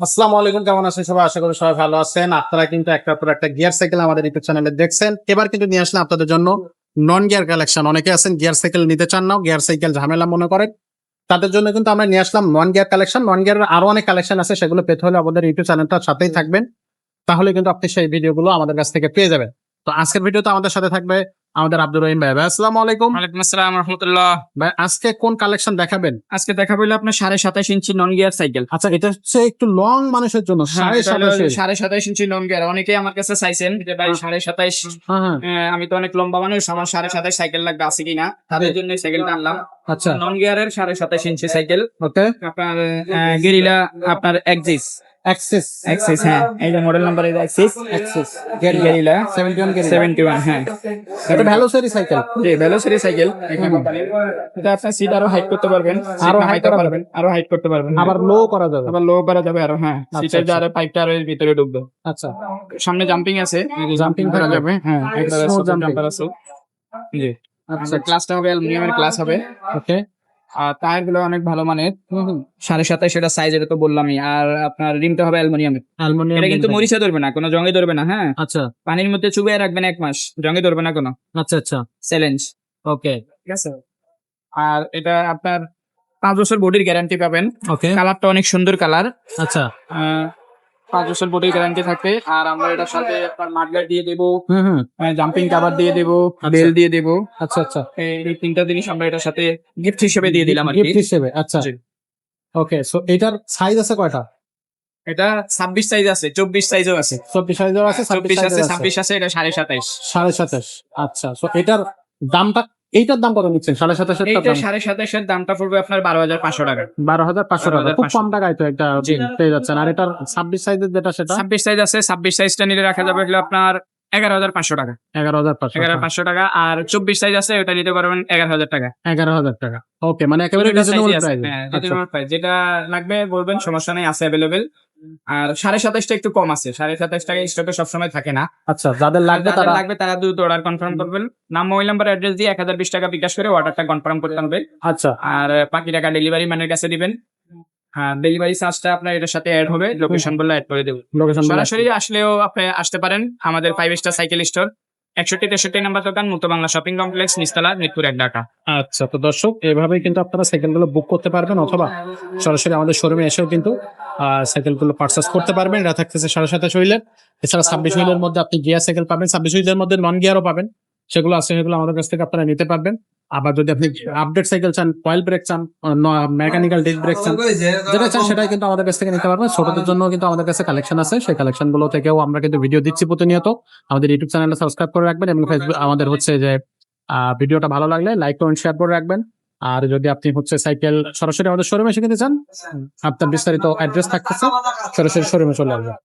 আসসালামু আলাইকুম, কেমন আছেন সবাই? আশা করি সবাই ভালো আছেন। আপনারা কিন্তু একটার পর একটা গিয়ার সাইকেল আমাদের ইউটিউব চ্যানেলে দেখছেন। এবার কিন্তু নিয়ে আসলাম আপনাদের জন্য নন গিয়ার কালেকশন। অনেকে আছেন গিয়ার সাইকেল নিতে চান না, গিয়ার সাইকেল ঝামেলা মনে করেন, তাদের জন্য কিন্তু আমরা নিয়ে আসলাম নন গিয়ার কালেকশন। নন গিয়ারের আরো অনেক কালেকশন আছে, সেগুলো পেতে হলে আমাদের ইউটিউব চ্যানেলটার সাথেই থাকবেন, তাহলে কিন্তু আপনি সেই ভিডিওগুলো আমাদের কাছ থেকে পেয়ে যাবেন। তো আজকের ভিডিওতে আমাদের সাথে থাকবে আমাদের আব্দুর রহিম ভাই। ভাই আসসালামু আলাইকুম। ওয়ালাইকুম আসসালাম রহমতুল্লাহ। ভাই আজকে কোন কালেকশন দেখাবেন? আজকে দেখা হইলো আপনার 27.5 ইঞ্চি নন গিয়ার সাইকেল। আচ্ছা, এটা হচ্ছে একটু লং মানুষের জন্য, 27.5। 27.5 ইঞ্চি নন গিয়ার অনেকেই আমার কাছে চাইছেন যে ভাই 27.5, হ্যাঁ হ্যাঁ। আমি তো অনেক লম্বা মানুষ, আমার 27.5 সাইকেল লাগবে, আছে কিনা তাদের জন্য সাইকেলটা আনলাম। আচ্ছা, নন গিয়ারের 27.5 ইঞ্চি সাইকেল ওকে। আপনার গেরিলা, আপনার এক্সিস অ্যাক্সেস এক্সিস, হ্যাঁ এই যে মডেল নাম্বার এই এক্সিস গেরিলা 71 হ্যাঁ। এটা ভ্যালোসেরি সাইকেল। জি ভেলোসিটি সাইকেল এটা আপনার সিট আরো হাইট করতে পারবেন, আরো আরো height হাইট করা পারবেন, আরো হাইট করতে পারবেন, আবার লো করা যাবে। আবার লো করা যাবে আরো, হ্যাঁ সিটের আচ্ছা। যে আরো পাইপটা আরো এর ভিতরে ঢুকবে। আচ্ছা, সামনে জাম্পিং আছে, জাম্পিং করা থাকবে। যাবে, হ্যাঁ Smooth jumping। জাম্পার আছে। জি আচ্ছা ক্লাসটা হবে অ্যালুমিনিয়ামের ক্লাস হবে, ওকে। আর টায়ার গুলো অনেক ভালো মানের। 27.5 এটা সাইজ, এটা তো বললামই। আর আপনার রিমটা হবে অ্যালুমিনিয়ামের। অ্যালুমিনিয়াম এটা কিন্তু মরিচা ধরবে না, কোনো জঙ্গে ধরবে না, হ্যাঁ আচ্ছা পানির মধ্যে চুবিয়ে রাখবেন 1 মাস, জঙ্গে ধরবে না কোনো, আচ্ছা আচ্ছা চ্যালেঞ্জ। ওকে ঠিক আছে, আর এটা আপনার 5 বছর বডির গ্যারান্টি পাবেন। ওকে কালারটা অনেক সুন্দর কালার, আচ্ছা 5 বছর বডির গ্যারান্টি থাকবে। আর আমরা এটার সাথে আপনার মাডগার্ড দিয়ে দেবো, হুম জাম্পিং কভার দিয়ে দেবো, বেল দিয়ে দেবো। আচ্ছা আচ্ছা এই 3টা জিনিস আমরা এটার সাথে গিফট হিসেবে দিয়ে দিলাম আর কি। গিফট হিসেবে। আচ্ছা জি। ওকে, সো এটার সাইজ আছে কয়টা? এটা 26 সাইজ আছে, 24 সাইজও আছে, 24 সাইজের আছে, 24 আছে, 26 26 আছে, এটা 27.5। 27.5। আচ্ছা, সো এটার দামটা, এইটার দাম কত নিচ্ছেন? 27.5 এর এইটা দাম 27.5 এর দামটা পড়বে আপনার 12,500 টাকা। 12,500 টাকা। খুব 12,500 কম টাকায় তো একটা জি। পেয়ে যাচ্ছেন। আর এটার 26 সাইজের যেটা, সেটা 26 সাইজ আছে, 26 সাইজটা নিলে রাখা যাবে হলো আপনার 11,500 টাকা। 11,500 টাকা। 11,500 টাকা। আর 24 সাইজ আছে, ওটা নিতে পারবেন 11,000 টাকা। 11,000 টাকা। ওকে, মানে একেবারে দুইটা রিজনেবল size-ই আছে, প্রাইস। হ্যাঁ আচ্ছা reasonable price। যেটা লাগবে বলবেন, সমস্যা নেই, আছে অ্যাভেলেবেল। আর 27.5টা একটু কম আছে, 27.5 টাকা স্টকে সবসময় থাকে না। আচ্ছা, যাদের লাগবে যাদের তারা লাগবে তারা দ্রুত অর্ডার কনফার্ম করবেন। নাম, মোবাইল নাম্বার, অ্যাড্রেস দিয়ে 1020 টাকা বিকাশ করে অর্ডারটা কনফার্ম করতে হবে। আচ্ছা আর বাকি টাকা ডেলিভারি ম্যানের কাছে দিবেন। হ্যাঁ ডেলিভারি চার্জটা আপনার এটার সাথে অ্যাড হবে, লোকেশন বললে অ্যাড করে দেবো। লোকেশন সরাসরি আসলেও আপনি আসতে পারেন আমাদের 5 স্টার সাইকেল স্টোর, 61-63 নাম্বার দোকান, মুক্ত বাংলা শপিং কমপ্লেক্স, নিচতলা, মিরপুর 1 ঢাকা। আচ্ছা, তো দর্শক এভাবেই কিন্তু আপনারা সাইকেলগুলো বুক করতে পারবেন, অথবা সরাসরি আমাদের শোরুমে এসেও কিন্তু সাইকেলগুলো পারচেস করতে পারবেন। এটা থাকতেছে 27.5 হুইলের। এছাড়া 26 হুইলের মধ্যে আপনি গিয়ার সাইকেল পাবেন, 26 হুইলের মধ্যে নন গিয়ারও পাবেন। সেগুলো আছে, সেগুলো আমাদের কাছ থেকে আপনারা নিতে পারবেন। আবার যদি আপনি আপডেট সাইকেল চান, কয়েল ব্রেক চান, মেকানিক্যাল ডিস্ক ব্রেক চান, যেটা চান সেটাই কিন্তু আমাদের কাছ থেকে নিতে পারবেন। ছোটদের জন্য কিন্তু আমাদের কাছে কালেকশন আছে, সেই কালেকশন গুলো থেকেও আমরা কিন্তু ভিডিও দিচ্ছি প্রতিনিয়ত। আমাদের ইউটিউব চ্যানেলটা সাবস্ক্রাইব করে রাখবেন, এবং ফেসবুক আমাদের হচ্ছে যে ভিডিওটা ভালো লাগলে লাইক কমেন্ট শেয়ার করে রাখবেন। আর যদি আপনি হচ্ছে সাইকেল সরাসরি আমাদের শোরুমে এসে কিনতে চান, আপনার বিস্তারিত অ্যাড্রেস থাকতেছে, সরাসরি শোরুমে চলে আসবেন।